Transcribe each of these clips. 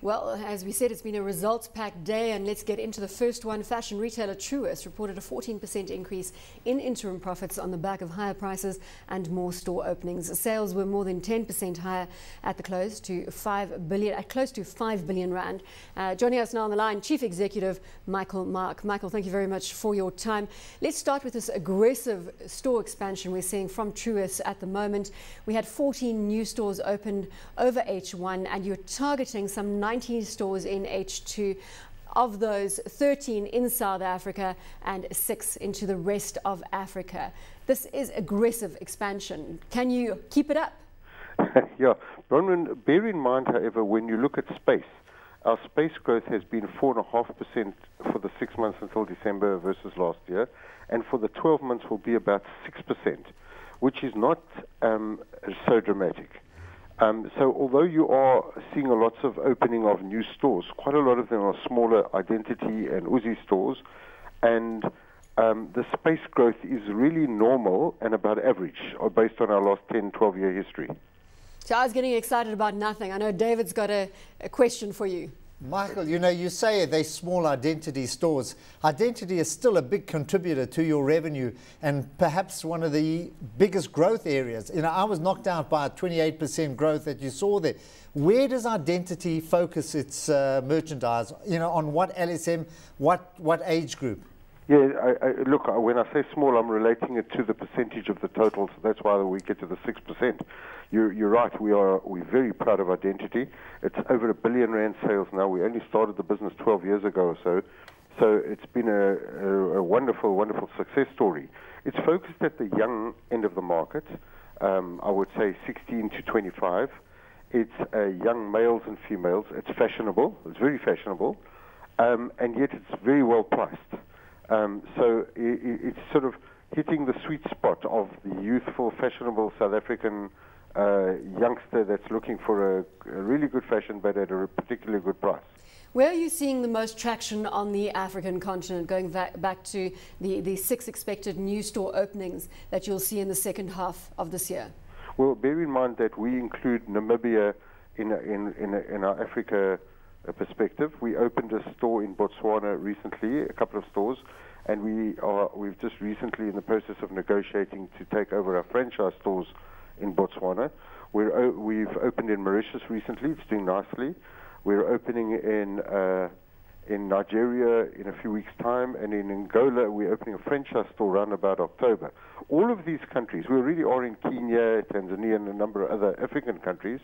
Well, as we said, it's been a results-packed day, and let's get into the first one. Fashion retailer Truworths reported a 14% increase in interim profits on the back of higher prices and more store openings. Sales were more than 10% higher at the close to 5 billion, close to 5 billion rand. Joining us now on the line, Chief Executive Michael Mark. Michael, thank you very much for your time. Let's start with this aggressive store expansion we're seeing from Truworths at the moment. We had 14 new stores opened over H1, and you're targeting some 19 stores in H2. Of those, 13 in South Africa and 6 into the rest of Africa. This is aggressive expansion. Can you keep it up? Yeah, Bronwyn, bear in mind, however, when you look at space, our space growth has been 4.5% for the 6 months until December versus last year, and for the 12 months will be about 6%, which is not so dramatic. So although you are seeing lots of opening of new stores, quite a lot of them are smaller Identity and Uzi stores, and the space growth is really normal and about average, or based on our last 10, 12-year history. So I was getting excited about nothing. I know David's got a question for you. Michael, you know, you say they're small Identity stores. Identity is still a big contributor to your revenue and perhaps one of the biggest growth areas. You know, I was knocked out by a 28% growth that you saw there. Where does Identity focus its merchandise? You know, on what LSM, what age group? Yeah, look, when I say small, I'm relating it to the percentage of the total, so that's why we get to the 6%. You're right, we're very proud of Identity. It's over R1 billion sales now. We only started the business 12 years ago or so. So it's been a wonderful, wonderful success story. It's focused at the young end of the market, I would say 16 to 25. It's young males and females. It's fashionable. It's very fashionable. And yet it's very well priced. So it's sort of hitting the sweet spot of the youthful, fashionable South African youngster that's looking for a really good fashion, but at a particularly good price. Where are you seeing the most traction on the African continent, going back to the 6 expected new store openings that you'll see in the second half of this year? Well, bear in mind that we include Namibia in our Africa perspective. We opened a store in Botswana recently, a couple of stores, and we've just recently in the process of negotiating to take over our franchise stores in Botswana. We've opened in Mauritius recently. It's doing nicely. We're opening in Nigeria in a few weeks' time, and in Angola we're opening a franchise store around about October. All of these countries, we already are in Kenya, Tanzania, and a number of other African countries,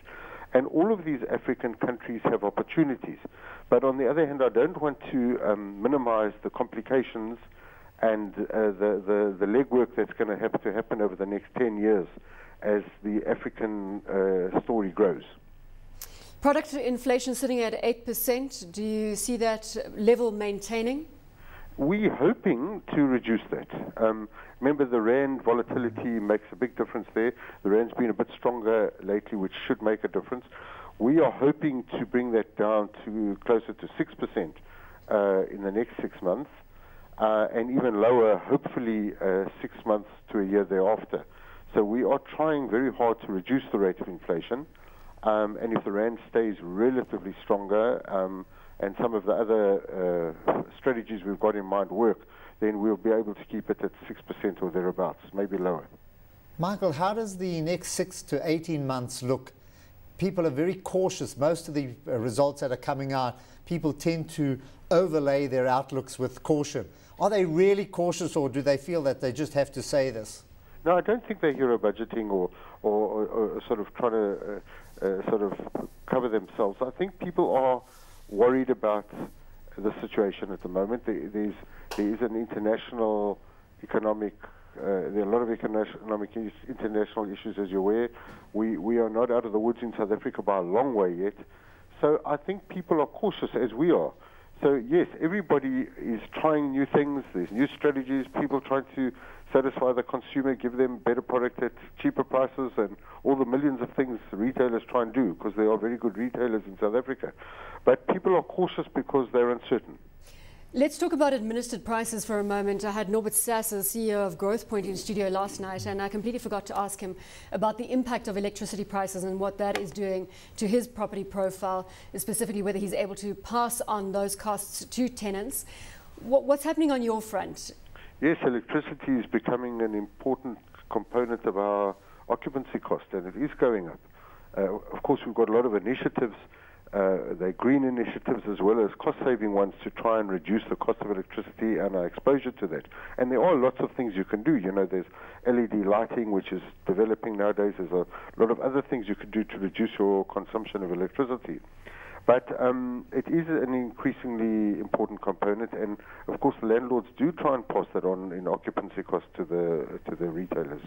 and all of these African countries have opportunities. But on the other hand, I don't want to minimize the complications and the legwork that's going to have to happen over the next 10 years as the African story grows. Product inflation sitting at 8%. Do you see that level maintaining? We're hoping to reduce that. Remember, the rand volatility makes a big difference there. The rand's been a bit stronger lately, which should make a difference. We are hoping to bring that down to closer to 6% in the next 6 months, and even lower, hopefully 6 months to a year thereafter. So we are trying very hard to reduce the rate of inflation, and if the rand stays relatively stronger, and some of the other strategies we've got in mind work, then we'll be able to keep it at 6% or thereabouts, maybe lower. Michael, how does the next 6 to 18 months look? People are very cautious. Most of the results that are coming out, people tend to overlay their outlooks with caution. Are they really cautious, or do they feel that they just have to say this? No, I don't think they're hero budgeting or sort of trying to sort of cover themselves. I think people are worried about the situation at the moment. There is an international economic, there are a lot of international issues, as you're aware. We are not out of the woods in South Africa by a long way yet. So I think people are cautious, as we are. So yes, everybody is trying new things. There's new strategies, people trying to satisfy the consumer, give them better product at cheaper prices, and all the millions of things retailers try and do, because they are very good retailers in South Africa. But people are cautious because they're uncertain. Let's talk about administered prices for a moment. I had Norbert Sasser, CEO of GrowthPoint, in studio last night, and I completely forgot to ask him about the impact of electricity prices and what that is doing to his property profile, specifically whether he's able to pass on those costs to tenants. What's happening on your front? Yes, electricity is becoming an important component of our occupancy cost, and it is going up. Of course, we've got a lot of initiatives. They're green initiatives as well as cost-saving ones to try and reduce the cost of electricity and our exposure to that. And there are lots of things you can do. You know, there's LED lighting, which is developing nowadays. There's a lot of other things you can do to reduce your consumption of electricity. But it is an increasingly important component, and of course the landlords do try and pass that on in occupancy costs to the retailers.